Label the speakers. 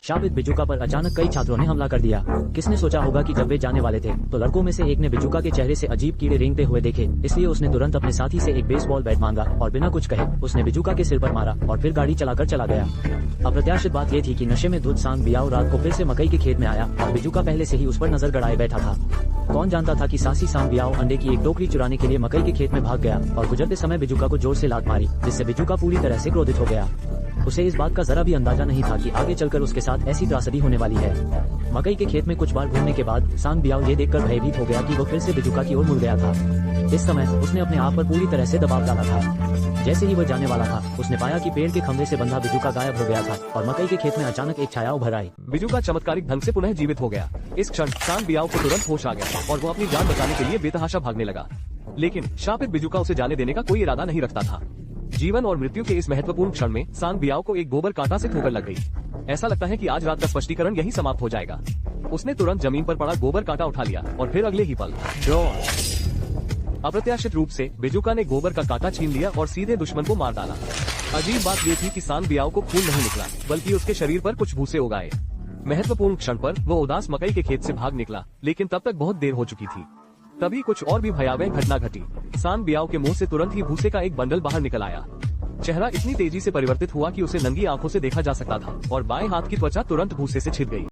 Speaker 1: शाबित बिजुका पर अचानक कई छात्रों ने हमला कर दिया। किसने सोचा होगा कि जब वे जाने वाले थे तो लड़कों में से एक ने बिजुका के चेहरे से अजीब कीड़े रेंगते हुए देखे, इसलिए उसने तुरंत अपने साथी से एक बेसबॉल बैट मांगा और बिना कुछ कहे उसने बिजुका के सिर पर मारा और फिर गाड़ी चलाकर चला गया। अप्रत्याशित बात यह थी कि नशे में धुत सांग बियाओ रात को फिर से मकई के खेत में आया और बिजुका पहले से ही उस पर नजर गड़ाए बैठा था। कौन जानता था कि सासी सांग बियाओ अंडे की एक टोकरी चुराने के लिए मकई के खेत में भाग गया और गुजरते समय बिजुका को जोर से लात मारी, जिससे बिजुका पूरी तरह से क्रोधित हो गया। उसे इस बात का जरा भी अंदाजा नहीं था कि आगे चलकर उसके साथ ऐसी त्रासदी होने वाली है। मकई के खेत में कुछ बार घूमने के बाद सांग बियाओ ये देखकर भयभीत हो गया कि वो फिर से बिजुका की ओर मुड़ गया था। इस समय उसने अपने आप पर पूरी तरह से दबाव डाला था। जैसे ही वह जाने वाला था उसने पाया कि पेड़ के खंभे से बंधा बिजुका गायब हो गया था और मकई के खेत में अचानक एक छाया उभर आई।
Speaker 2: बिजुका चमत्कारिक ढंग से पुनः जीवित हो गया। इस क्षण सांग बियाओ को तुरंत होश आ गया और वो अपनी जान बचाने के लिए बेतहाशा भागने लगा। लेकिन शापित बिजुका उसे जाने देने का कोई इरादा नहीं रखता था। जीवन और मृत्यु के इस महत्वपूर्ण क्षण में सांग बियाओ को एक गोबर कांटा से ठोकर लग गई। ऐसा लगता है कि आज रात का स्पष्टीकरण यही समाप्त हो जाएगा। उसने तुरंत जमीन पर पड़ा गोबर कांटा उठा लिया और फिर अगले ही पल अप्रत्याशित रूप से बिजुका ने गोबर का कांटा छीन लिया और सीधे दुश्मन को मार डाला। अजीब बात ये थी कि सांग बियाओ को खून नहीं निकला, बल्कि उसके शरीर पर कुछ भूसे उगाए। महत्वपूर्ण क्षण पर वो उदास मकई के खेत से भाग निकला, लेकिन तब तक बहुत देर हो चुकी थी। तभी कुछ और भी भयावह घटना घटी। सांग बियाओ के मुंह से तुरंत ही भूसे का एक बंडल बाहर निकल आया। चेहरा इतनी तेजी से परिवर्तित हुआ कि उसे नंगी आंखों से देखा जा सकता था और बाएं हाथ की त्वचा तुरंत भूसे से छिप गई।